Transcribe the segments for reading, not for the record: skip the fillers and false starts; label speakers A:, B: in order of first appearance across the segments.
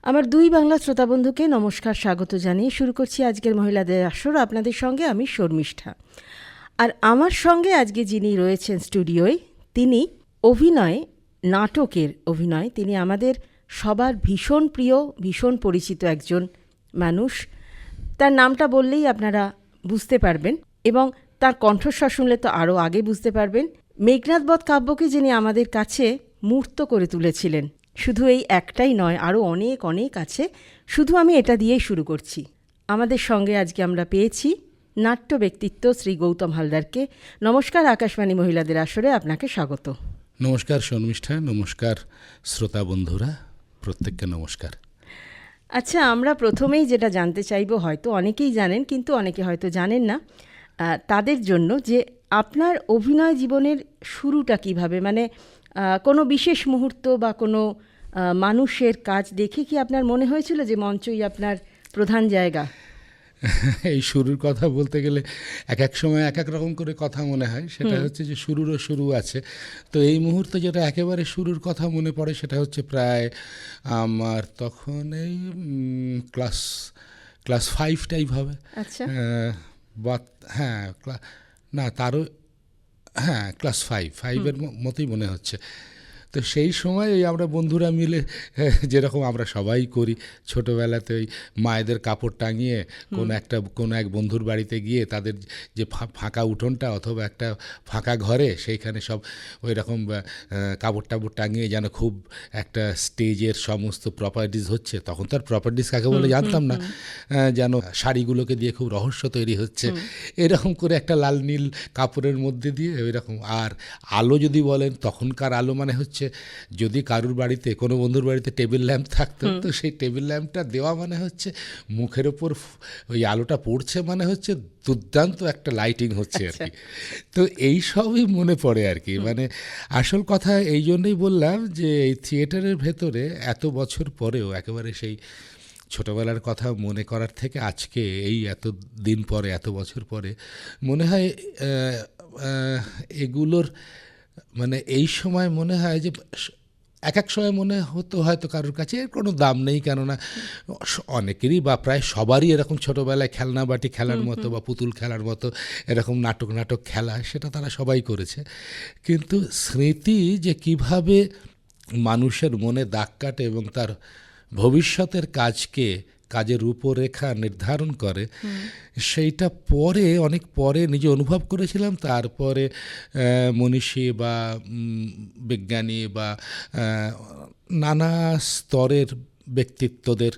A: আমার দুই বাংলা শ্রোতাবন্ধুকে নমস্কার, স্বাগত জানিয়ে শুরু করছি আজকের মহিলাদের আসর। আপনাদের সঙ্গে আমি শর্মিষ্ঠা। আর আমার সঙ্গে আজকে যিনি রয়েছেন স্টুডিওয়, তিনি নাটকের অভিনয় তিনি আমাদের সবার ভীষণ প্রিয়, ভীষণ পরিচিত একজন মানুষ। তার নামটা বললেই আপনারা বুঝতে পারবেন এবং তার কণ্ঠস্বর শুনলে তো আরও আগে বুঝতে পারবেন। মেঘনাদ বধ কাব্যকে যিনি আমাদের কাছে মূর্ত করে তুলেছিলেন, শুধু এই একটাই নয়, আরও অনেক অনেক আছে। শুধু আমি এটা দিয়েই শুরু করছি। আমাদের সঙ্গে আজকে আমরা পেয়েছি নাট্য ব্যক্তিত্ব শ্রী গৌতম হালদারকে। নমস্কার, আকাশবাণী মহিলাদের আসরে আপনাকে স্বাগত।
B: নমস্কার শর্মিষ্ঠা, নমস্কার শ্রোতা বন্ধুরা, প্রত্যেককে নমস্কার।
A: আচ্ছা, আমরা প্রথমেই যেটা জানতে চাইব, হয়তো অনেকেই জানেন কিন্তু অনেকে হয়তো জানেন না, তাদের জন্য যে আপনার অভিনয় জীবনের শুরুটা কিভাবে, মানে কোনো বিশেষ মুহূর্ত বা কোনো মানুষের কাজ দেখে কি আপনার মনে হয়েছিল যে মঞ্চই আপনার প্রধান জায়গা?
B: এই শুরুর কথা বলতে গেলে এক এক সময় এক এক রকম করে কথা মনে হয়। সেটা হচ্ছে যে শুরুরও শুরু আছে। তো এই মুহূর্তে যেটা একেবারে শুরুর কথা মনে পড়ে সেটা হচ্ছে প্রায় আমার তখন এই ক্লাস 5 টাইপ হবে।
A: আচ্ছা।
B: বা হ্যাঁ, না তারও, হ্যাঁ ক্লাস 5-5-এর মতোই মনে হচ্ছে। তো সেই সময় ওই আমরা বন্ধুরা মিলে যেরকম আমরা সবাই করি ছোটোবেলাতে, ওই মায়েদের কাপড় টাঙিয়ে কোনো এক বন্ধুর বাড়িতে গিয়ে তাদের যে ফাঁকা উঠোনটা অথবা একটা ফাঁকা ঘরে সেইখানে সব ওই রকম কাপড় টাপড় টাঙিয়ে যেন খুব একটা স্টেজের সমস্ত প্রপার্টিস হচ্ছে, তখন তো আর প্রপার্টিস কাকে বলে জানতাম না, যেন শাড়িগুলোকে দিয়ে খুব রহস্য তৈরি হচ্ছে, এরকম করে একটা লাল নীল কাপড়ের মধ্যে দিয়ে ওই রকম। আর আলো যদি বলেন, তখনকার আলো মানে হচ্ছে যদি কারুর বাড়িতে কোনো বন্ধুর বাড়িতে টেবিল ল্যাম্প থাকতো, তো সেই টেবিল ল্যাম্পটা দেওয়া মানে হচ্ছে মুখের ওপর ওই আলোটা পড়ছে মানে হচ্ছে দুর্দান্ত একটা লাইটিং হচ্ছে আর কি। তো এই সবই মনে পড়ে আর কি। মানে আসল কথা এই জন্যই বললাম যে এই থিয়েটারের ভেতরে এত বছর পরেও একেবারে সেই ছোটোবেলার কথা মনে করার থেকে আজকে এই এত দিন পরে, এত বছর পরে মনে হয় এগুলোর মানে এই সময় মনে হয় যে এক এক সময় মনে হতো হয়তো কারোর কাছে এর কোনো দাম নেই, কেননা অনেকেরই বা প্রায় সবারই এরকম ছোটোবেলায় খেলনা বাটি খেলার মতো বা পুতুল খেলার মতো এরকম নাটক খেলা, সেটা তারা সবাই করেছে। কিন্তু স্মৃতি যে কিভাবে মানুষের মনে দাগ কাটে এবং তার ভবিষ্যতের কাজের রূপরেখা নির্ধারণ করে, সেইটা পরে অনেক পরে নিজে অনুভব করেছিলাম। তারপরে মনীষী বা বিজ্ঞানী বা নানা স্তরের ব্যক্তিত্বদের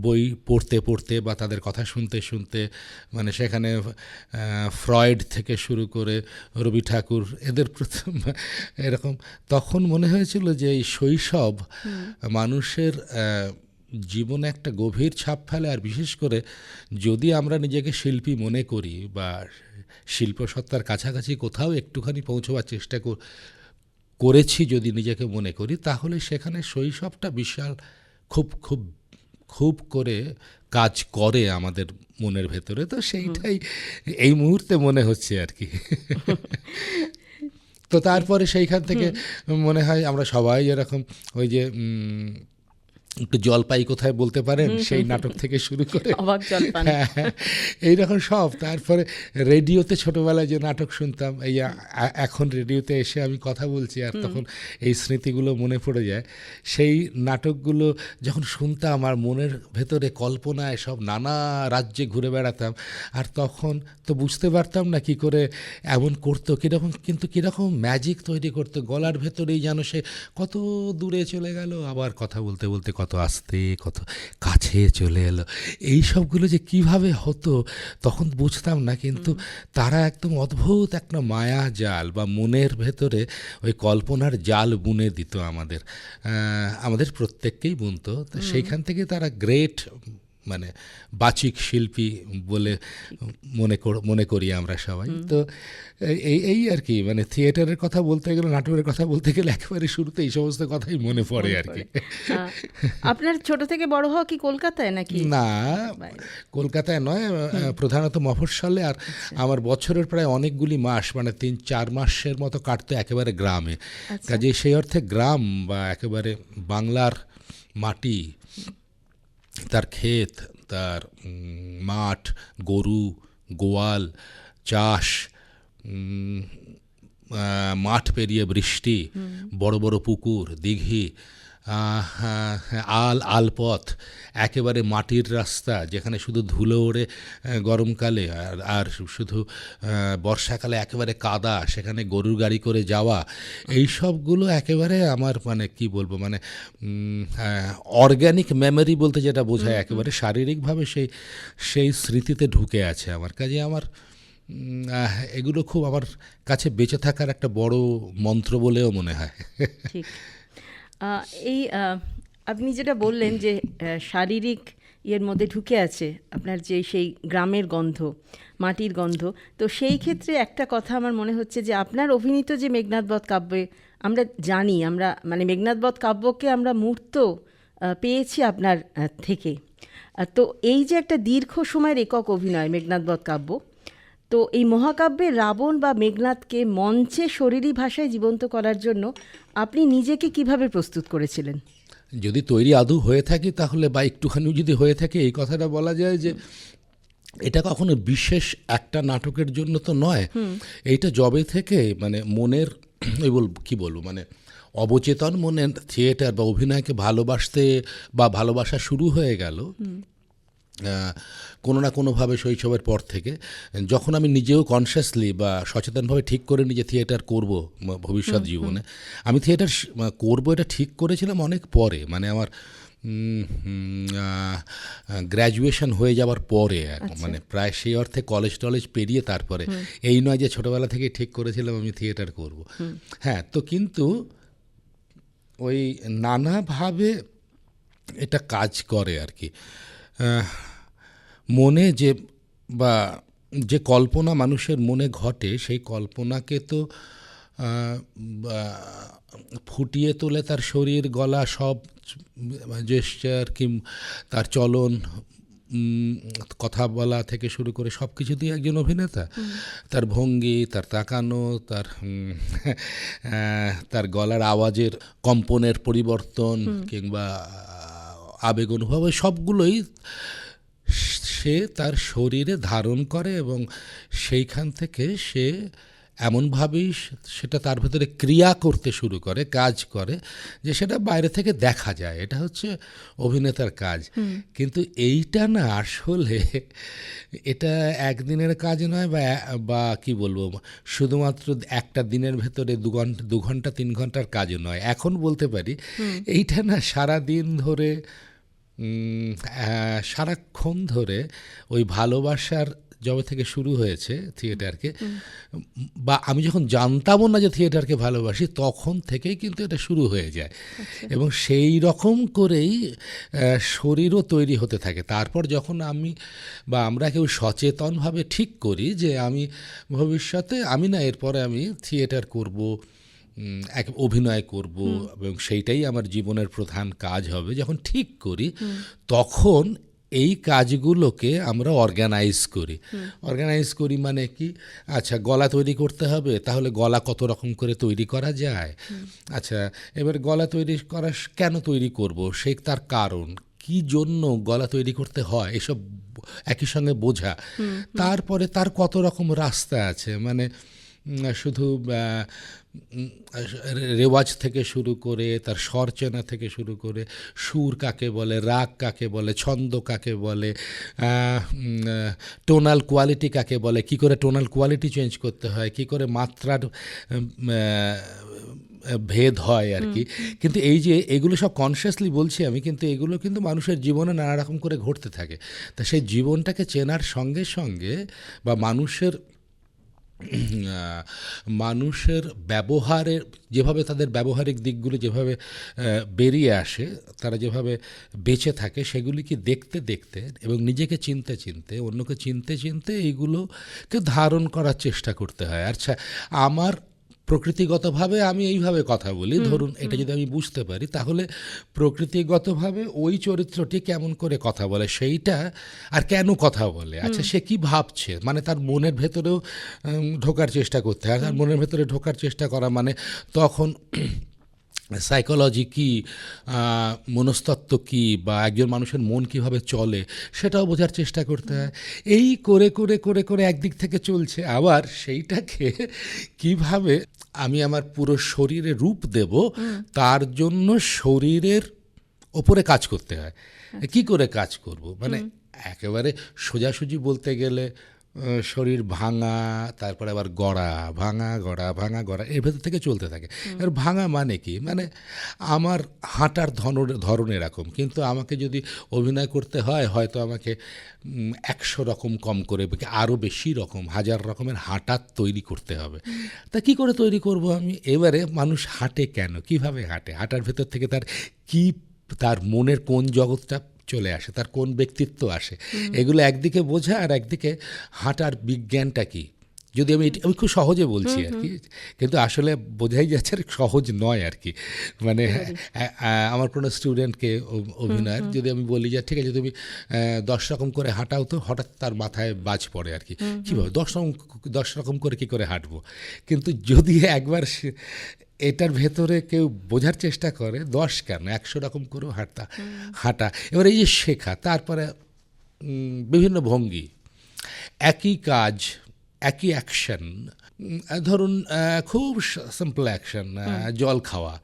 B: বই পড়তে পড়তে বা তাদের কথা শুনতে শুনতে, মানে সেখানে ফ্রয়েড থেকে শুরু করে রবি ঠাকুর, এদের প্রথম এরকম তখন মনে হয়েছিল যে এই শৈশব মানুষের জীবনে একটা গভীর ছাপ ফেলে। আর বিশেষ করে যদি আমরা নিজেকে শিল্পী মনে করি বা শিল্পসত্তার কাছাকাছি কোথাও একটুখানি পৌঁছবার চেষ্টা করেছি যদি নিজেকে মনে করি, তাহলে সেখানে শৈশবটা বিশাল খুব খুব খুব করে কাজ করে আমাদের মনের ভেতরে। তো সেইটাই এই মুহূর্তে মনে হচ্ছে আর কি। তো তারপরে সেইখান থেকে মনে হয় আমরা সবাই এরকম ওই যে একটু জলপাই কোথায় বলতে পারেন, সেই নাটক থেকে শুরু করে এইরকম সব। তারপরে রেডিওতে ছোটোবেলায় যে নাটক শুনতাম, এই এখন রেডিওতে এসে আমি কথা বলছি আর তখন এই স্মৃতিগুলো মনে পড়ে যায়। সেই নাটকগুলো যখন শুনতাম আর মনের ভেতরে কল্পনায় সব নানা রাজ্যে ঘুরে বেড়াতাম, আর তখন তো বুঝতে পারতাম না কি করে এমন করতো, কীরকম, কিন্তু কীরকম ম্যাজিক তৈরি করতো গলার ভেতরেই, যেন সে কত দূরে চলে গেল, আবার কথা বলতে বলতে কত আস্তে কত কাছে চলে এলো। এই সবগুলো যে কিভাবে হতো তখন বুঝতাম না, কিন্তু তারা একদম অদ্ভুত একটা মায়া জাল বা মনের ভেতরে ওই কল্পনার জাল বুনে দিত আমাদের প্রত্যেককেই বুনতো। তো সেইখান থেকে তারা গ্রেট মানে বাচিক শিল্পী বলে মনে করি আমরা সবাই। তো এই আর কি, মানে থিয়েটারের কথা বলতে গেলে, নাটকের কথা বলতে গেলে একেবারে শুরুতে এই সমস্ত কথাই মনে পড়ে আর কি।
A: আপনার ছোট থেকে বড় হওয়া কি কলকাতায় নাকি?
B: না, কলকাতায় নয়, প্রধানত মফস্বলে। আর আমার বছরের প্রায় অনেকগুলি মাস, মানে 3-4 মাসের মতো কাটতো একেবারে গ্রামে। কাজে সেই অর্থে গ্রাম বা একেবারে বাংলার মাটি তার ক্ষেত, তার মাঠ, গরু, গোয়াল, চাষ, মাঠ পেরিয়ে বৃষ্টি, বড় বড় পুকুর, দিঘি, আলপথ, একেবারে মাটির রাস্তা যেখানে শুধু ধুলো ওড়ে গরমকালে, আর শুধু বর্ষাকালে একেবারে কাদা, সেখানে গরুর গাড়ি করে যাওয়া, এই সবগুলো একেবারে আমার মানে কি বলবো, মানে অর্গ্যানিক মেমোরি বলতে যেটা বোঝায়, একেবারে শারীরিকভাবে সেই স্মৃতিতে ঢুকে আছে আমার কাজে। আমার এগুলো খুব আমার কাছে বেঁচে থাকার একটা বড় মন্ত্র বলেও মনে হয়।
A: ঠিক। এই আপনি যেটা বললেন যে শারীরিক ইয়ের মধ্যে ঢুকে আছে আপনার যে সেই গ্রামের গন্ধ, মাটির গন্ধ, তো সেই ক্ষেত্রে একটা কথা আমার মনে হচ্ছে যে আপনার অভিনীত যে মেঘনাদ বধ কাব্যে আমরা জানি, আমরা মানে মেঘনাদ বধ কাব্যকে আমরা মূর্ত পেয়েছি আপনার থেকে। তো এই যে একটা দীর্ঘ সময়ের একক অভিনয় মেঘনাদ বধ কাব্য, তো এই মহাকাব্যে রাবণ বা মেঘনাদকে মঞ্চে শরীরী ভাষায় জীবন্ত করার জন্য আপনি নিজেকে কিভাবে প্রস্তুত করেছিলেন?
B: যদি তৈরি আদৌ হয়ে থাকি তাহলে, বা একটুখানিও যদি হয়ে থাকে, এই কথাটা বলা যায় যে এটা কখনো বিশেষ একটা নাটকের জন্য তো নয়। এইটা যবে থেকে মানে মনের কি বলবো, মানে অবচেতন মনের থিয়েটার বা অভিনয়কে ভালোবাসতে বা ভালোবাসা শুরু হয়ে গেল কোনো না কোনোভাবে শৈশবের পর থেকে, যখন আমি নিজেও কনসিয়াসলি বা সচেতনভাবে ঠিক করে নিজে থিয়েটার করব ভবিষ্যৎ জীবনে। আমি থিয়েটার করব এটা ঠিক করেছিলাম অনেক পরে, মানে আমার গ্র্যাজুয়েশন হয়ে যাওয়ার পরে, মানে প্রায় সেই অর্থে কলেজ টলেজ পেরিয়ে তারপরে। এই নয় যে ছোটোবেলা থেকে ঠিক করেছিলাম আমি থিয়েটার করব। হ্যাঁ, তো কিন্তু ওই নানাভাবে এটা কাজ করে আর কি। মনে যে কল্পনা মানুষের মনে ঘটে, সেই কল্পনাকে তো ফুটিয়ে তোলে তার শরীর, গলা, সব জেস্চার, তার চলন, কথা বলা থেকে শুরু করে সব কিছুতেই একজন অভিনেতা। তার ভঙ্গি, তার তাকানো, তার গলার আওয়াজের কম্পনের পরিবর্তন কিংবা আবেগ অনুভব, সবগুলোই সে তার শরীরে ধারণ করে এবং সেইখান থেকে সে এমনভাবেই সেটা তার ভেতরে ক্রিয়া করতে শুরু করে, কাজ করে, যে সেটা বাইরে থেকে দেখা যায়। এটা হচ্ছে অভিনেতার কাজ। কিন্তু এইটা না আসলে এটা একদিনের কাজ নয়, বা কি বলবো, শুধুমাত্র একটা দিনের ভেতরে 2 ঘন্টা 3 ঘন্টার কাজও নয়। এখন বলতে পারি এইটা না সারাদিন ধরে, সারাক্ষণ ধরে ওই ভালোবাসার যবে থেকে শুরু হয়েছে থিয়েটারকে, বা আমি যখন জানতামও না যে থিয়েটারকে ভালোবাসি, তখন থেকেই কিন্তু এটা শুরু হয়ে যায়। এবং সেই রকম করেই শরীরও তৈরি হতে থাকে। তারপর যখন আমরা কেউ সচেতনভাবে ঠিক করি যে আমি ভবিষ্যতে, এরপরে আমি থিয়েটার করব, অভিনয় করব এবং সেইটাই আমার জীবনের প্রধান কাজ হবে, যখন ঠিক করি, তখন এই কাজগুলোকে আমরা অর্গানাইজ করি। মানে কি, আচ্ছা গলা তৈরি করতে হবে, তাহলে গলা কত রকম করে তৈরি করা যায়। আচ্ছা, এবার গলা কেন তৈরি করব, সেই তার কারণ কি জন্য গলা তৈরি করতে হয়, এসব একই সঙ্গে বোঝা। তারপরে তার কত রকম রাস্তা আছে, মানে শুধু রেওয়াজ থেকে শুরু করে, তার স্বর চেনা থেকে শুরু করে, সুর কাকে বলে, রাগ কাকে বলে, ছন্দ কাকে বলে, টোনাল কোয়ালিটি কাকে বলে, কি করে টোনাল কোয়ালিটি চেঞ্জ করতে হয়, কি করে মাত্রার ভেদ হয় আর কি। কিন্তু এই যে এগুলো সব কনসিয়াসলি বলছি আমি, কিন্তু এগুলো কিন্তু মানুষের জীবনে নানা রকম করে ঘটতে থাকে। তা সেই জীবনটাকে চেনার সঙ্গে সঙ্গে, বা মানুষের ব্যবহারের যেভাবে, তাদের ব্যবহারিক দিকগুলো যেভাবে বেরিয়ে আসে, তারা যেভাবে বেঁচে থাকে, সেগুলিকে দেখতে দেখতে এবং নিজেকে চিনতে চিনতে, অন্যকে চিনতে চিনতে এইগুলোকে ধারণ করার চেষ্টা করতে হয়। আচ্ছা, আমার প্রকৃতিগতভাবে আমি এইভাবে কথা বলি, ধরুন এটা যদি আমি বুঝতে পারি, তাহলে প্রকৃতিগতভাবে ওই চরিত্রটি কেমন করে কথা বলে, সেইটা আর কেন কথা বলে, আচ্ছা সে কি ভাবছে, মানে তার মনের ভেতরেও ঢোকার চেষ্টা করতে হয়। তার মনের ভেতরে ঢোকার চেষ্টা করা মানে তখন সাইকোলজি কী, মনস্তত্ত্ব কী, বা একজন মানুষের মন কিভাবে চলে সেটাও বোঝার চেষ্টা করতে হয়। এই করে করে করে করে একদিক থেকে চলছে, আবার সেইটাকে কিভাবে আমি আমার পুরো শরীরে রূপ দেব, তার জন্য শরীরের ওপরে কাজ করতে হয়। কি করে কাজ করব, মানে একেবারে সোজাসুজি বলতে গেলে শরীর ভাঙা, তারপরে আবার গড়া, ভাঙা গড়া, ভাঙা গড়া, এর ভেতর থেকে চলতে থাকে। এবার ভাঙা মানে কি, মানে আমার হাঁটার ধরন এরকম, কিন্তু আমাকে যদি অভিনয় করতে হয় হয়তো আমাকে 100 রকম কম করে আরও বেশি রকম, 1000 রকমের হাঁটা তৈরি করতে হবে। তা কি করে তৈরি করব আমি? এবারে মানুষ হাঁটে কেন, কিভাবে হাঁটে, হাঁটার ভেতর থেকে তার কি, তার মনের কোন জগৎটা চলে আসে, তার কোন ব্যক্তিত্ব আসে, এগুলো একদিকে বোঝা, আর একদিকে হাঁটার বিজ্ঞানটা কি। যদি আমি খুব সহজে বলছি আর কি, কিন্তু আসলে বোঝাই যাচ্ছে আর সহজ নয় আর কি। মানে আমার কোনো স্টুডেন্টকে অভিনয়ের যদি আমি বলি যে ঠিক আছে তুমি 10 রকম করে হাঁটাও, তো হঠাৎ তার মাথায় বাজ পড়ে আর কি, কীভাবে 10 রকম করে কী করে হাঁটবো। কিন্তু যদি একবার এটার ভেতরে কেউ বোঝার চেষ্টা করে 10 কেন 100 রকম করেও হাঁটা। এবার এই যে শেখা, তারপরে বিভিন্ন ভঙ্গি, একই কাজ, একই অ্যাকশন, ধরুন খুব সিম্পল অ্যাকশন, জল খাওয়া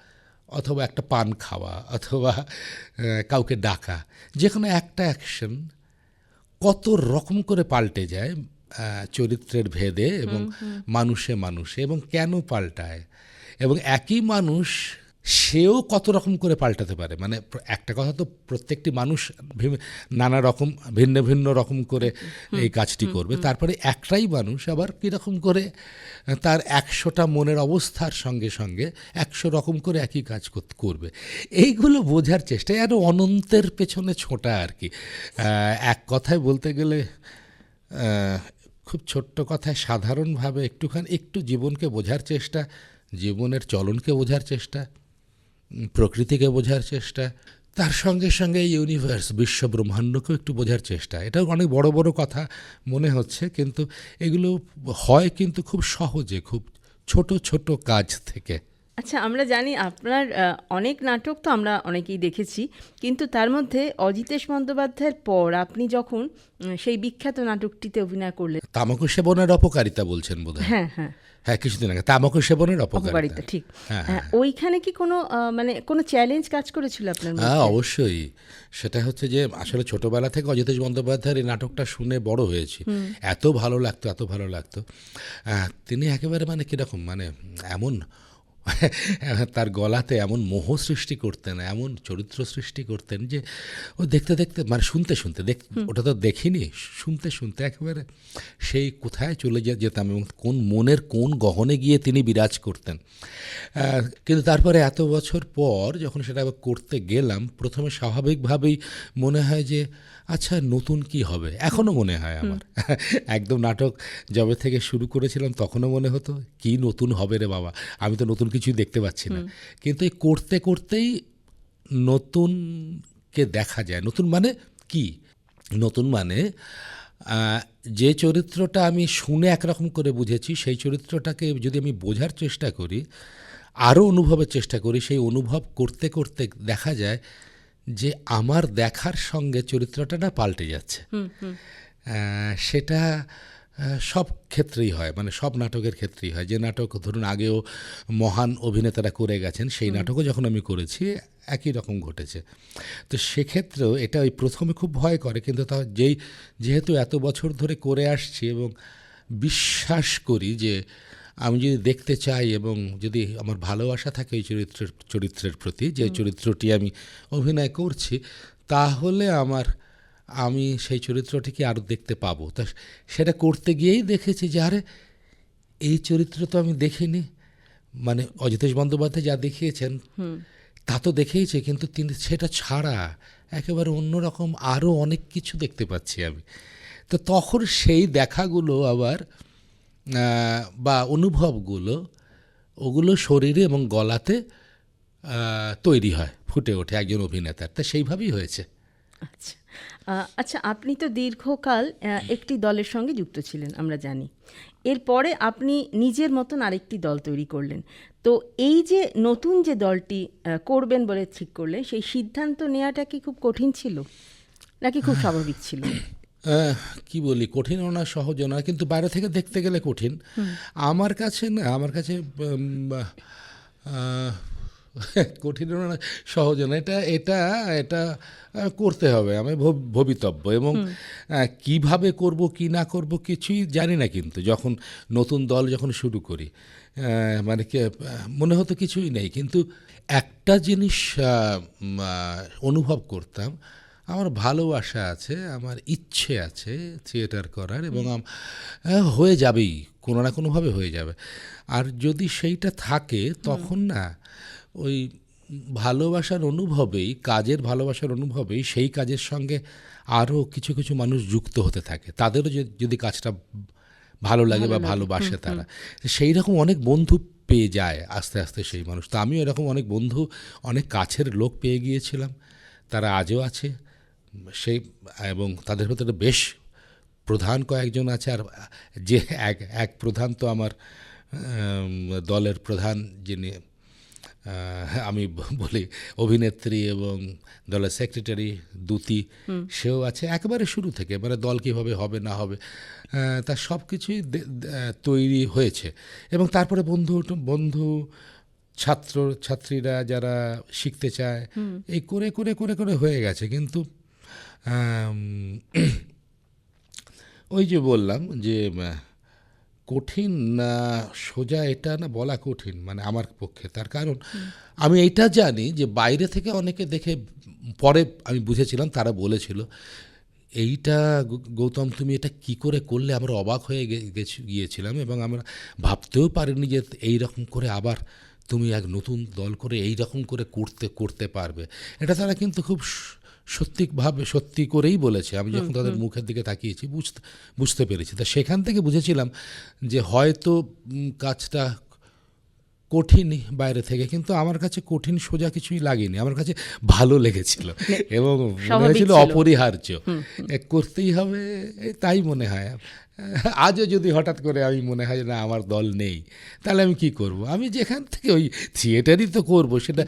B: অথবা একটা পান খাওয়া অথবা কাউকে ডাকা, যে কোনো একটা অ্যাকশন কত রকম করে পাল্টে যায় চরিত্রের ভেদে এবং মানুষে মানুষে, এবং কেন পাল্টায়, এবং একই মানুষ সেও কত রকম করে পাল্টাতে পারে। মানে একটা কথা তো, প্রত্যেকটি মানুষ নানা রকম ভিন্ন ভিন্ন রকম করে এই কাজটি করবে, তারপরে একটাই মানুষ আবার কীরকম করে তার 100টা মনের অবস্থার সঙ্গে সঙ্গে 100 রকম করে একই কাজ করবে। এইগুলো বোঝার চেষ্টা, আরও অনন্তের পেছনে ছোটা আর কি। এক কথায় বলতে গেলে, খুব ছোট্ট কথায় সাধারণভাবে একটু জীবনকে বোঝার চেষ্টা, জীবনের চলনকে বোঝার চেষ্টা, প্রকৃতিকে বোঝার চেষ্টা, তার সঙ্গে সঙ্গে ইউনিভার্স, বিশ্ব ব্রহ্মাণ্ডকেও একটু বোঝার চেষ্টা। এটাও অনেক বড় বড় কথা মনে হচ্ছে, কিন্তু এগুলো হয় কিন্তু খুব সহজে, খুব ছোট ছোট কাজ থেকে।
A: আচ্ছা, আমরা জানি আপনার অনেক নাটক তো আমরা অনেকেই দেখেছি, কিন্তু তার মধ্যে অজিতেশ বন্দ্যোপাধ্যায়ের পর আপনি যখন সেই বিখ্যাত নাটকটিতে অভিনয় করলেন,
B: তামাকু সেবনের অপকারিতা বলছেন বোধহয়।
A: হ্যাঁ হ্যাঁ
B: হ্যাঁ, কিছুদিন আগে তামাকু সেবনের অপকারিতা,
A: ঠিক।
B: হ্যাঁ,
A: ওইখানে কি কোনো মানে কোনো চ্যালেঞ্জ কাজ করেছিল আপনার মধ্যে?
B: হ্যাঁ, অবশ্যই। সেটা হচ্ছে যে আসলে ছোটোবেলা থেকে অজিতেশ বন্দ্যোপাধ্যায়ের এই নাটকটা শুনে বড় হয়েছি। এত ভালো লাগতো, এত ভালো লাগতো। তিনি একেবারে মানে কীরকম, মানে এমন তার গলাতে এমন মোহ সৃষ্টি করতেন, এমন চরিত্র সৃষ্টি করতেন যে ও দেখতে দেখতে, মানে শুনতে শুনতে, ওটা তো দেখিনি, শুনতে শুনতে একেবারে সেই কোথায় চলে যেতাম, এবং কোন মনের কোন গহনে গিয়ে তিনি বিরাজ করতেন। কিন্তু তারপরে এত বছর পর যখন সেটা আবার করতে গেলাম, প্রথমে স্বাভাবিকভাবেই মনে হয় যে আচ্ছা নতুন কি হবে, এখনও মনে হয় আমার। একদম নাটক যবে থেকে শুরু করেছিলাম তখনও মনে হতো কি নতুন হবে রে বাবা, আমি তো নতুন কিছুই দেখতে পাচ্ছি না। কিন্তু এই করতে করতেই নতুনকে দেখা যায়। নতুন মানে কি? নতুন মানে যে চরিত্রটা আমি শুনে একরকম করে বুঝেছি, সেই চরিত্রটাকে যদি আমি বোঝার চেষ্টা করি, আরও অনুভবের চেষ্টা করি, সেই অনুভব করতে করতে দেখা যায় যে আমার দেখার সঙ্গে চরিত্রটা না পাল্টে যাচ্ছে। সেটা সব ক্ষেত্রেই হয়, মানে সব নাটকের ক্ষেত্রেই হয়। যে নাটক ধরুন আগেও মহান অভিনেতারা করে গেছেন, সেই নাটকও যখন আমি করেছি একই রকম ঘটেছে। তো সেক্ষেত্রেও এটা ওই প্রথমে খুব ভয় করে, কিন্তু তা যেহেতু এত বছর ধরে করে আসছি এবং বিশ্বাস করি যে আমি যদি দেখতে চাই এবং যদি আমার ভালোবাসা থাকে ওই চরিত্রের প্রতি, যে চরিত্রটি আমি অভিনয় করছি, তাহলে আমি সেই চরিত্রটিকে আরও দেখতে পাবো। তা সেটা করতে গিয়েই দেখেছি যে আরে এই চরিত্র তো আমি দেখিনি, মানে অজিতেশ বন্দ্যোপাধ্যায় যা দেখিয়েছেন তা তো দেখেইছে, কিন্তু তিনি সেটা ছাড়া একেবারে অন্যরকম আরও অনেক কিছু দেখতে পাচ্ছি আমি। তো তখন সেই দেখাগুলো আবার বা অনুভবগুলো, ওগুলো শরীরে এবং গলাতে তৈরি হয়, ফুটে ওঠে একজন অভিনেতার। তা সেইভাবেই হয়েছে।
A: আচ্ছা আচ্ছা, আপনি তো দীর্ঘকাল একটি দলের সঙ্গে যুক্ত ছিলেন আমরা জানি। এরপরে আপনি নিজের মতন আরেকটি দল তৈরি করলেন। তো এই যে নতুন যে দলটি করবেন বলে ঠিক করলেন, সেই সিদ্ধান্ত নেওয়াটা কি খুব কঠিন ছিল নাকি খুব স্বাভাবিক ছিল?
B: কি বলি, কঠিনও না সহজও না, কিন্তু বাইরে থেকে দেখতে গেলে কঠিন। আমার কাছে কঠিনও না সহজও না, এটা এটা এটা করতে হবে, আমি ভবিতব্য। এবং কিভাবে করব কি না করব কিছুই জানি না, কিন্তু যখন নতুন দল যখন শুরু করি মানে কি মনে হতো কিছুই নেই, কিন্তু একটা জিনিস অনুভব করতাম, আমার ভালোবাসা আছে, আমার ইচ্ছে আছে থিয়েটার করার, এবং হয়ে যাবেই, কোনো না কোনোভাবে হয়ে যাবে। আর যদি সেইটা থাকে তখন না ওই ভালোবাসার অনুভবেই, কাজের ভালোবাসার অনুভবেই সেই কাজের সঙ্গে আরও কিছু কিছু মানুষ যুক্ত হতে থাকে, তাদেরও যদি কাজটা ভালো লাগে বা ভালোবাসে তারা, সেই রকম অনেক বন্ধু পেয়ে যায় আস্তে আস্তে সেই মানুষ। তো আমিও এরকম অনেক বন্ধু, অনেক কাছের লোক পেয়ে গিয়েছিলাম, তারা আজও আছে সেই, এবং তাদের ভেতরে বেশ প্রধান কয়েকজন আছে। আর যে এক প্রধান তো আমার দলের প্রধান, যিনি আমি বলি অভিনেত্রী এবং দলের সেক্রেটারি দ্যুতি, সেও আছে একেবারে শুরু থেকে, মানে দল কীভাবে হবে না হবে তার সব কিছুই তৈরি হয়েছে। এবং তারপরে বন্ধু ছাত্রীরা যারা শিখতে চায়, এই করে করে করে করে হয়ে গেছে। কিন্তু ওই যে বললাম যে কঠিন না সোজা, এটা না বলা কঠিন মানে আমার পক্ষে। তার কারণ আমি এইটা জানি যে বাইরে থেকে অনেকে দেখে, পরে আমি বুঝেছিলাম, তারা বলেছিল এইটা গৌতম তুমি এটা কি করে করলে, আমরা অবাক হয়ে গিয়েছিলাম, এবং আমরা ভাবতেও পারিনি যে এই রকম করে আবার তুমি এক নতুন দল করে এই রকম করে করতে পারবে। এটা তারা কিন্তু খুব সত্যি করেই বলেছে। আমি যখন তাদের মুখের দিকে তাকিয়েছি বুঝতে পেরেছি। তা সেখান থেকে বুঝেছিলাম যে হয়তো কাজটা কঠিনই বাইরে থেকে, কিন্তু আমার কাছে কঠিন সোজা কিছুই লাগেনি, আমার কাছে ভালো লেগেছিল এবং মনে হয়েছিল অপরিহার্য, করতেই হবে, তাই মনে হয়। আজও যদি হঠাৎ করে আমি মনে হয় না আমার দল নেই, তাহলে আমি কি করব? আমি যেখান থেকে ওই থিয়েটারই তো করব, সেটা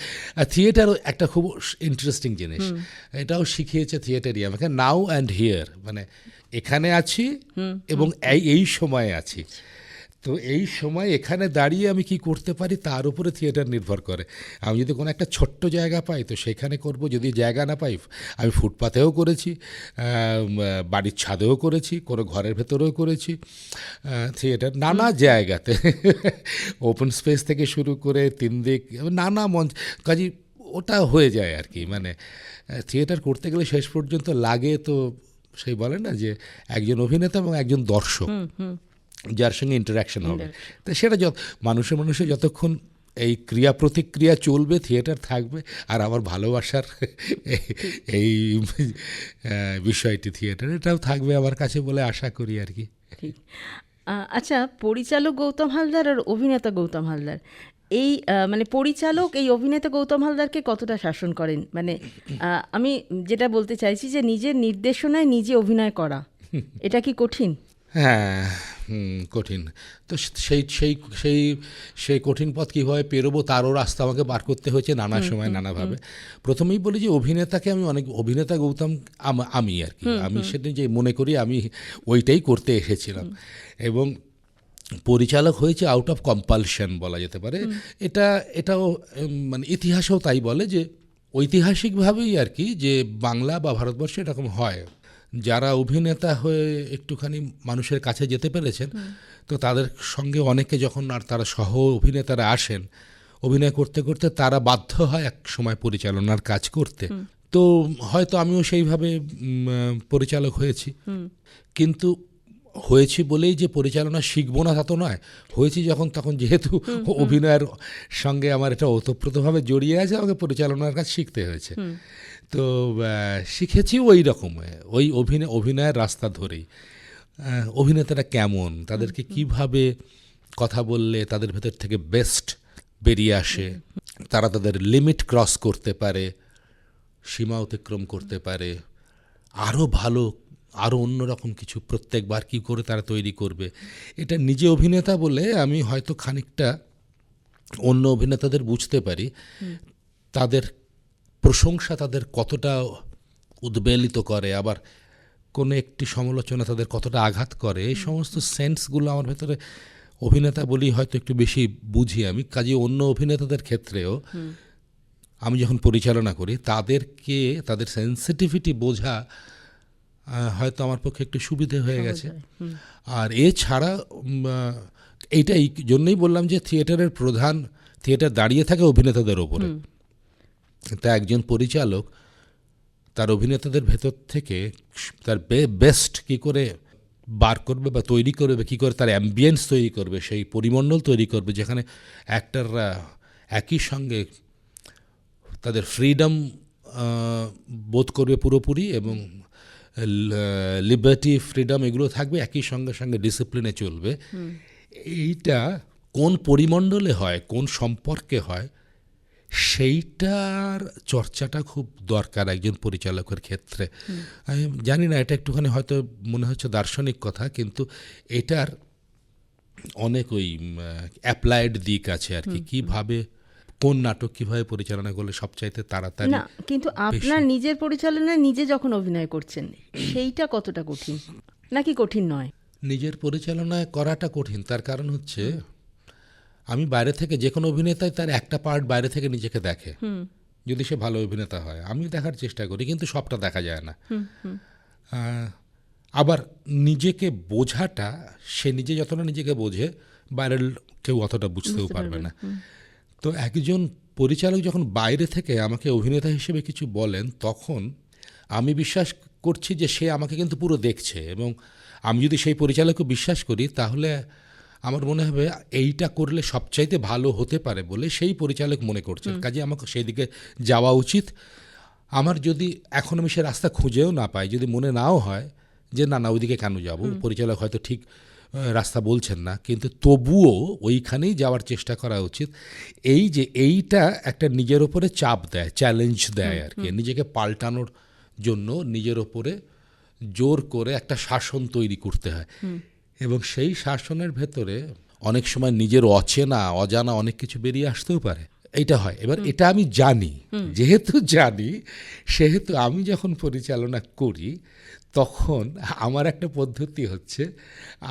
B: থিয়েটারও একটা খুব ইন্টারেস্টিং জিনিস, এটাও শিখিয়েছে থিয়েটারই আমাকে, নাও অ্যান্ড হিয়ার, মানে এখানে আছি এবং এই সময়ে আছি। তো এই সময় এখানে দাঁড়িয়ে আমি কি করতে পারি তার উপরে থিয়েটার নির্ভর করে। আমি যদি কোনো একটা ছোট্ট জায়গা পাই তো সেখানে করব, যদি জায়গা না পাই আমি ফুটপাতেও করেছি, বাড়ির ছাদেও করেছি, কোনো ঘরের ভেতরেও করেছি থিয়েটার, নানা জায়গাতে ওপেন স্পেস থেকে শুরু করে তিন দিক, নানা মঞ্চ, কাজে ওটা হয়ে যায় আর কি। মানে থিয়েটার করতে গেলে শেষ পর্যন্ত লাগে তো সেই বলে না যে একজন অভিনেতা এবং একজন দর্শক যার সঙ্গে ইন্টারাকশন হবে। তো সেটা মানুষের যতক্ষণ এই ক্রিয়া প্রতিক্রিয়া চলবে, থিয়েটার থাকবে। আর আমার ভালোবাসার এই বিষয়টি থিয়েটার, এটাও থাকবে আমার কাছে বলে আশা করি আর কি।
A: আচ্ছা, পরিচালক গৌতম হালদার আর অভিনেতা গৌতম হালদার, এই মানে পরিচালক এই অভিনেতা গৌতম হালদারকে কতটা শাসন করেন? মানে আমি যেটা বলতে চাইছি যে নিজের নির্দেশনায় নিজে অভিনয় করা, এটা কি কঠিন?
B: হ্যাঁ, কঠিন। তো সেই সেই সেই সেই কঠিন পথ কীভাবে পেরোবো তারও রাস্তা আমাকে বার করতে হয়েছে নানা সময় নানাভাবে। প্রথমেই বলি যে অভিনেতাকে আমি অভিনেতা গৌতম আমি আর কি, আমি সেটা যে মনে করি আমি ওইটাই করতে এসেছিলাম, এবং পরিচালক হয়েছে আউট অফ কম্পালশন বলা যেতে পারে। এটাও মানে ইতিহাসেও তাই বলে যে ঐতিহাসিকভাবেই আর কি, যে বাংলা বা ভারতবর্ষে এরকম হয়, যারা অভিনেতা হয়ে একটুখানি মানুষের কাছে যেতে পেরেছেন, তো তাদের সঙ্গে অনেকে যখন আর তারা সহ অভিনেতারা আসেন, অভিনয় করতে করতে তারা বাধ্য হয় এক সময় পরিচালনার কাজ করতে। তো হয়তো আমিও সেইভাবে পরিচালক হয়েছি, কিন্তু হয়েছি বলেই যে পরিচালনা শিখবো না তা তো নয়, হয়েছি তখন যেহেতু অভিনয়ের সঙ্গে আমার এটা ওতপ্রোতভাবে জড়িয়ে আছে, আমাকে পরিচালনার কাজ শিখতে হয়েছে। তো শিখেছি ওই রকম, ওই অভিনয়ের রাস্তা ধরেই। অভিনেতারা কেমন, তাদেরকে কিভাবে কথা বললে তাদের ভেতর থেকে বেস্ট বেরিয়ে আসে, তারা তাদের লিমিট ক্রস করতে পারে, সীমা অতিক্রম করতে পারে, আরও ভালো আরও অন্যরকম কিছু প্রত্যেকবার কী করে তারা তৈরি করবে। এটা নিজে অভিনেতা বলে আমি হয়তো খানিকটা অন্য অভিনেতাদের বুঝতে পারি তাদের প্রশংসা তাদের কতটা উদ্বেলিত করে, আবার কোনো একটি সমালোচনা তাদের কতটা আঘাত করে, এই সমস্ত সেন্সগুলো আমার ভেতরে অভিনেতা বলি হয়তো একটু বেশি বুঝি আমি। কাজে অন্য অভিনেতাদের ক্ষেত্রেও আমি যখন পরিচালনা করি তাদেরকে তাদের সেন্সিটিভিটি বোঝা হয়তো আমার পক্ষে একটু সুবিধে হয়ে গেছে। আর এছাড়া এইটাই জন্যই বললাম যে থিয়েটার দাঁড়িয়ে থাকে অভিনেতাদের ওপরে। তা একজন পরিচালক তার অভিনেতাদের ভেতর থেকে তার বেস্ট কী করে বার করবে বা তৈরি করবে, কী করে তার অ্যাম্বিয়েন্স তৈরি করবে, সেই পরিমণ্ডল তৈরি করবে যেখানে অ্যাক্টররা একই সঙ্গে তাদের ফ্রিডম বোধ করবে পুরোপুরি এবং লিবার্টি ফ্রিডম এগুলো থাকবে, একই সঙ্গে সঙ্গে ডিসিপ্লিনে চলবে। এইটা কোন পরিমণ্ডলে হয়, কোন সম্পর্কে হয়, সেইটার চর্চাটা খুব দরকার একজন পরিচালকের ক্ষেত্রে। আমি জানি না, এটা একটুখানি হয়তো মনে হচ্ছে দার্শনিক কথা, কিন্তু এটার অনেক ওই অ্যাপ্লাইড দিক আছে আর কি। কীভাবে কোন নাটক কীভাবে পরিচালনা করলে সবচাইতে তাড়াতাড়ি।
A: না, কিন্তু আপনার নিজের পরিচালনায় নিজে যখন অভিনয় করছেন সেইটা কতটা কঠিন, নাকি কঠিন নয়?
B: নিজের পরিচালনায় করাটা কঠিন, তার কারণ হচ্ছে আমি বাইরে থেকে যে কোনো অভিনেতাই তার একটা পার্ট বাইরে থেকে নিজেকে দেখে, যদি সে ভালো অভিনেতা হয়। আমি দেখার চেষ্টা করি, কিন্তু সবটা দেখা যায় না। আবার নিজেকে বোঝাটা, সে নিজে যতটা নিজেকে বোঝে বাইরের কেউ অতটা বুঝতেও পারবে না। তো একজন পরিচালক যখন বাইরে থেকে আমাকে অভিনেতা হিসেবে কিছু বলেন, তখন আমি বিশ্বাস করছি যে সে আমাকে কিন্তু পুরো দেখছে, এবং আমি যদি সেই পরিচালককে বিশ্বাস করি তাহলে আমার মনে হবে এইটা করলে সবচাইতে ভালো হতে পারে বলে সেই পরিচালক মনে করছেন। কাজে আমাকে সেই দিকে যাওয়া উচিত। আমার যদি এখন আমি সে রাস্তা খুঁজেও না পাই, যদি মনে নাও হয় যে না ওইদিকে কেন যাব, পরিচালক হয়তো ঠিক রাস্তা বলছেন না, কিন্তু তবুও ওইখানেই যাওয়ার চেষ্টা করা উচিত। এই যে এইটা একটা নিজের ওপরে চাপ দেয়, চ্যালেঞ্জ দেয় আর কি, নিজেকে পাল্টানোর জন্য নিজের ওপরে জোর করে একটা শাসন তৈরি করতে হয়, এবং সেই শাসনের ভেতরে অনেক সময় নিজের অজানা অনেক কিছু বেরিয়ে আসতেও পারে। এইটা হয়। এবার এটা আমি জানি, যেহেতু জানি সেহেতু আমি যখন পরিচালনা করি তখন আমার একটা পদ্ধতি হচ্ছে,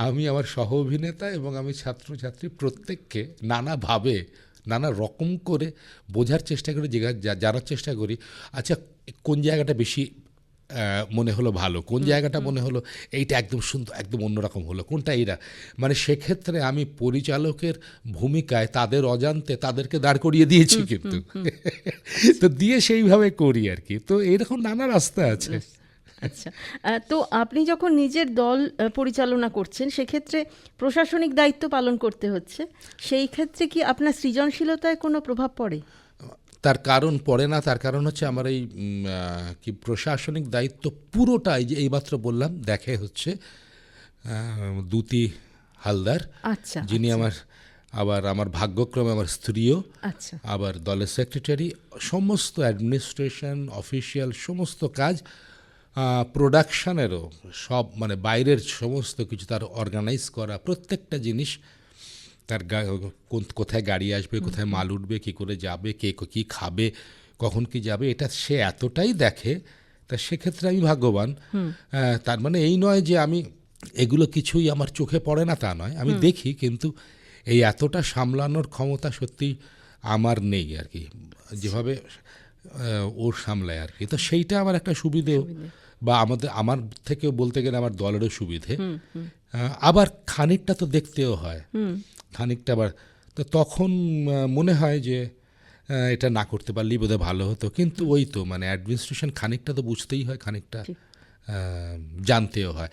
B: আমি আমার সহ অভিনেতা এবং আমি ছাত্রছাত্রী প্রত্যেককে নানাভাবে নানা রকম করে বোঝার চেষ্টা করি, জানার চেষ্টা করি আচ্ছা কোন জায়গাটা বেশি মনে হলো ভালো, কোন জায়গাটা মনে হলো এইটা একদম সুন্দর, একদম অন্যরকম হলো, কোনটা এইটা। মানে সেক্ষেত্রে আমি পরিচালকের ভূমিকায় তাদের অজান্তে তাদেরকে দাঁড় করিয়ে দিয়েছি, কিন্তু তো দিয়ে সেইভাবে করি আর কি। তো এইরকম নানা রাস্তা আছে।
A: আচ্ছা, তো আপনি যখন নিজের দল পরিচালনা করছেন সেক্ষেত্রে প্রশাসনিক দায়িত্ব পালন করতে হচ্ছে, সেই ক্ষেত্রে কি আপনার সৃজনশীলতায় কোনো প্রভাব পড়ে?
B: তার কারণ পড়ে না, তার কারণ হচ্ছে আমার এই কি প্রশাসনিক দায়িত্ব পুরোটাই যে এইমাত্র বললাম দেখে হচ্ছে দ্যুতি হালদার,
A: আচ্ছা,
B: যিনি আমার ভাগ্যক্রমে আমার স্ত্রীও,
A: আচ্ছা,
B: আবার দলের সেক্রেটারি, সমস্ত অ্যাডমিনিস্ট্রেশন অফিসিয়াল সমস্ত কাজ, প্রোডাকশানেরও সব, মানে বাইরের সমস্ত কিছু তার অর্গানাইজ করা, প্রত্যেকটা জিনিস, তার কোথায় গাড়ি আসবে, কোথায় মাল উঠবে, কী করে যাবে, কে কী খাবে, কখন কি যাবে, এটা সে এতটাই দেখে। তা সেক্ষেত্রে আমি ভাগ্যবান। তার মানে এই নয় যে আমি এগুলো কিছুই আমার চোখে পড়ে না, তা নয়, আমি দেখি, কিন্তু এই এতটা সামলানোর ক্ষমতা সত্যি আমার নেই আর কি, যেভাবে ওর সামলায় আর কি। তো সেইটা আমার একটা সুবিধেও, বা আমার থেকেও বলতে গেলে আমার দলেরও সুবিধে। আবার খানিকটা তো দেখতেও হয়, খানিকটা আবার তো তখন মনে হয় যে এটা না করতে পারলেই বোধহয় ভালো হতো, কিন্তু ওই তো মানে অ্যাডমিনিস্ট্রেশন খানিকটা তো বুঝতেই হয়, খানিকটা জানতেও হয়।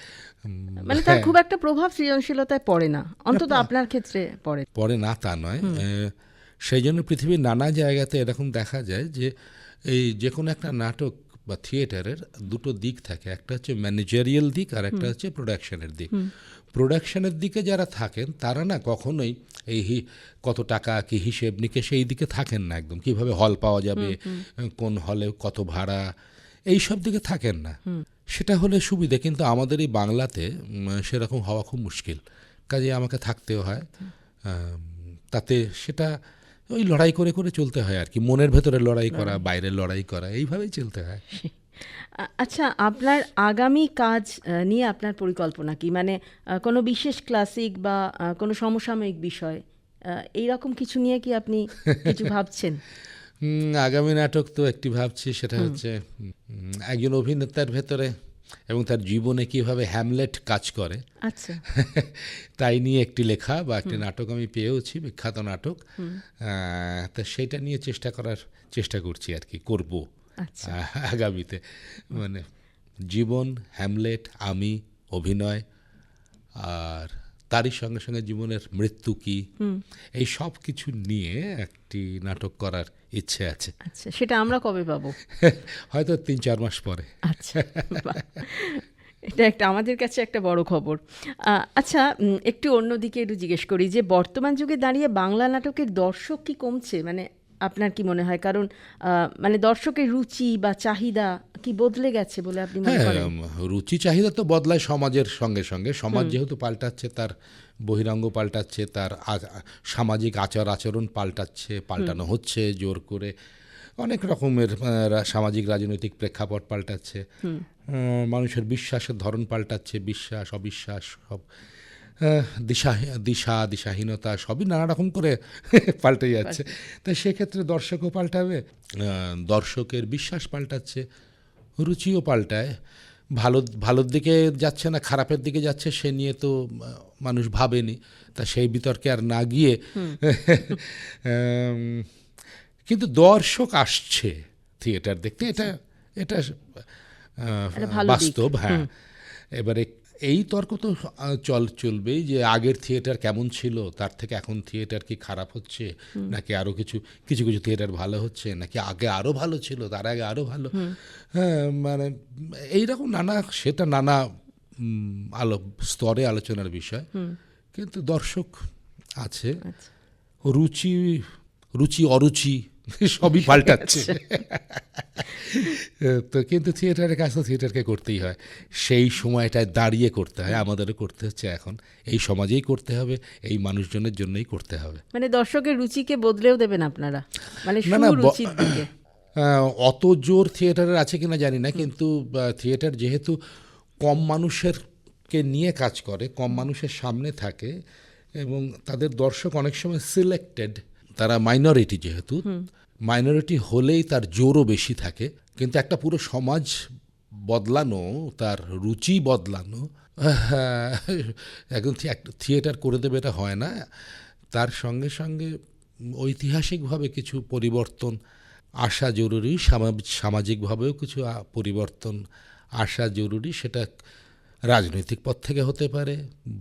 A: মানে তার খুব একটা প্রভাব সৃজনশীলতায় পড়ে না, অন্তত আপনার ক্ষেত্রে পড়ে
B: না তা নয়। সেই জন্য পৃথিবীর নানা জায়গাতে এরকম দেখা যায় যে এই যে কোনো একটা নাটক বা থিয়েটারের দুটো দিক থাকে, একটা হচ্ছে ম্যানেজারিয়াল দিক আর একটা হচ্ছে প্রোডাকশনের দিক। প্রোডাকশনের দিকে যারা থাকেন তারা না কখনোই এই কত টাকা কি হিসেব নিকেশ এই দিকে থাকেন না, একদম কিভাবে হল পাওয়া যাবে, কোন হলে কত ভাড়া, এই সব দিকে থাকেন না। সেটা হলে সুবিধে, কিন্তু আমাদের এই বাংলাতে সেরকম হওয়া খুব মুশকিল, কাজে আমাকে থাকতেও হয়। তাতে সেটা ওই লড়াই করে করে চলতে হয় আর কি, মনের ভেতরে লড়াই করা, বাইরে লড়াই করা, এইভাবেই চলতে হয়।
A: আচ্ছা, আপনার আগামী কাজ নিয়ে আপনার পরিকল্পনা কি? মানে কোনো বিশেষ ক্লাসিক বা কোনো সমসাময়িক বিষয় এইরকম কিছু নিয়ে কি আপনি কিছু ভাবছেন?
B: আগামী নাটক তো একটি ভাবছি, সেটা হচ্ছে একজন অভিনেতার ভেতরে এবং তার জীবনে কিভাবে হ্যামলেট কাজ করে,
A: আচ্ছা,
B: তাই নিয়ে একটি লেখা বা একটি নাটক আমি পেয়েওছি, বিখ্যাত নাটক। তা সেটা নিয়ে চেষ্টা করছি আর কি, করব
A: আচ্ছা,
B: আগামীতে। মানে জীবন, হ্যামলেট, আমি, অভিনয়, আর তারই সঙ্গে সঙ্গে জীবনের মৃত্যু কি, এই সব কিছু নিয়ে একটি নাটক করার ইচ্ছে আছে।
A: আচ্ছা, সেটা আমরা কবে পাবো?
B: হয়তো 3-4 মাস পরে।
A: আচ্ছা, বাহ। এটা একটা আমাদের কাছে একটা বড় খবর। আচ্ছা, একটু অন্যদিকে একটু জিজ্ঞেস করি যে বর্তমান যুগে দাঁড়িয়ে বাংলা নাটকের দর্শক কি কমছে? মানে আপনার কি মনে হয়? কারণ মানে দর্শকের রুচি বা চাহিদা কি বদলে গেছে বলে আপনি মনে
B: হ্যাঁ,
A: করেন?
B: রুচি চাহিদা তো বদলায় সমাজের সঙ্গে সঙ্গে। সমাজ যেহেতু পাল্টাচ্ছে, তার বহিরাঙ্গ পাল্টাচ্ছে, তার সামাজিক আচার আচরণ পাল্টানো হচ্ছে জোর করে, অনেক রকমের সামাজিক রাজনৈতিক প্রেক্ষাপট পাল্টাচ্ছে, মানুষের বিশ্বাসের ধরন পাল্টাচ্ছে, বিশ্বাস অবিশ্বাস সব, দিশাহীনতা সবই নানা রকম করে পাল্টে যাচ্ছে। তাই সেক্ষেত্রে দর্শকও পাল্টাবে, দর্শকের বিশ্বাস পাল্টাচ্ছে, রুচিও পাল্টায়। ভালোর দিকে যাচ্ছে না খারাপের দিকে যাচ্ছে সে নিয়ে তো মানুষ ভাবেনি, তা সেই বিতর্কে আর না গিয়ে কিন্তু দর্শক আসছে থিয়েটার দেখতে, এটা বাস্তব। হ্যাঁ, এবারে এই তর্ক তো চলবেই যে আগের থিয়েটার কেমন ছিল, তার থেকে এখন থিয়েটার কি খারাপ হচ্ছে, নাকি আরও কিছু থিয়েটার ভালো হচ্ছে, নাকি আগে আরও ভালো ছিল, তার আগে আরও ভালো। হ্যাঁ, মানে এইরকম নানা স্তরে আলোচনার বিষয়। কিন্তু দর্শক আছে, রুচি অরুচি সবই পাল্টাচ্ছে। তো কিন্তু থিয়েটারের কাজ তো থিয়েটারকে করতেই হয়, সেই সময়টায় দাঁড়িয়ে করতে হয়, আমাদেরও করতে হচ্ছে এখন, এই সমাজেই করতে হবে, এই মানুষজনের জন্যই করতে হবে।
A: মানে দর্শকের রুচিকে বদলেও দেবেন আপনারা, মানে সুরুচির দিকে?
B: অত জোর থিয়েটারের আছে কিনা জানি না, কিন্তু থিয়েটার যেহেতু কম মানুষেরকে নিয়ে কাজ করে, কম মানুষের সামনে থাকে, এবং তাদের দর্শক অনেক সময় সিলেক্টেড, তারা মাইনরিটি, যেহেতু মাইনরিটি হলেই তার জোরও বেশি থাকে। কিন্তু একটা পুরো সমাজ বদলানো, তার রুচি বদলানো, একদম থিয়েটার করে দেবে এটা হয় না। তার সঙ্গে সঙ্গে ঐতিহাসিকভাবে কিছু পরিবর্তন আসা জরুরি, সামাজিকভাবেও কিছু পরিবর্তন আসা জরুরি। সেটা রাজনৈতিক পথ থেকে হতে পারে,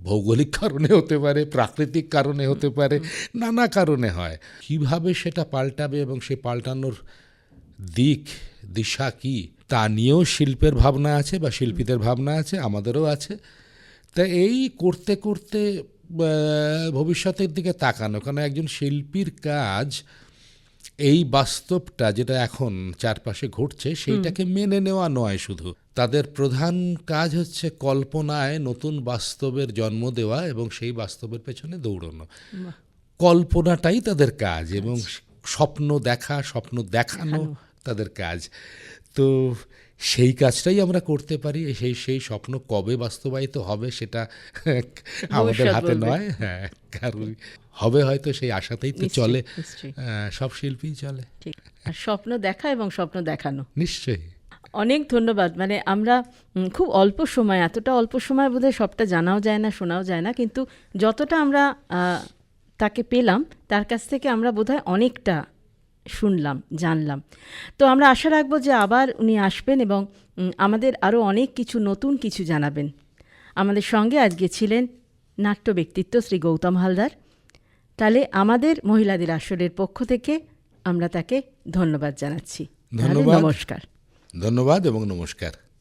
B: ভৌগোলিক কারণে হতে পারে, প্রাকৃতিক কারণে হতে পারে, নানা কারণে হয়। কিভাবে সেটা পাল্টাবে এবং সেই পাল্টানোর দিশা কি, তা নিয়েও শিল্পের ভাবনা আছে বা শিল্পীদের ভাবনা আছে, আমাদেরও আছে। তা এই করতে করতে ভবিষ্যতের দিকে তাকানো, কারণ একজন শিল্পীর কাজ এই বাস্তবটা যেটা এখন চারপাশে ঘটছে সেইটাকে মেনে নেওয়া নয় শুধু, তাদের প্রধান কাজ হচ্ছে কল্পনায় নতুন বাস্তবের জন্ম দেওয়া এবং সেই বাস্তবের পেছনে দৌড়ানো। কল্পনাটাই তাদের কাজ, এবং স্বপ্ন দেখানো তাদের কাজ। তো সেই কাজটাই আমরা করতে পারি। সেই স্বপ্ন কবে বাস্তবায়িত হবে সেটা আমাদের হাতে নয়। হ্যাঁ, কারণ হবে হয়তো, সেই আশাতেই তো চলে, সব শিল্পীই চলে।
A: ঠিক, আর স্বপ্ন দেখা এবং স্বপ্ন দেখানো।
B: নিশ্চয়ই।
A: অনেক ধন্যবাদ। মানে আমরা খুব অল্প সময়, এতটা অল্প সময় বোধহয় সবটা জানাও যায় না, শোনাও যায় না, কিন্তু যতটা আমরা তাকে পেলাম তার কাছ থেকে আমরা বোধহয় অনেকটা শুনলাম, জানলাম। তো আমরা আশা রাখবো যে আবার উনি আসবেন এবং আমাদের আরও অনেক কিছু নতুন কিছু জানাবেন। আমাদের সঙ্গে আজকে ছিলেন নাট্য ব্যক্তিত্ব শ্রী গৌতম হালদার। তাহলে আমাদের মহিলাদের আসরের পক্ষ থেকে আমরা তাকে ধন্যবাদ জানাচ্ছি।
B: ধন্যবাদ,
A: নমস্কার।
B: ধন্যবাদ এবং নমস্কার।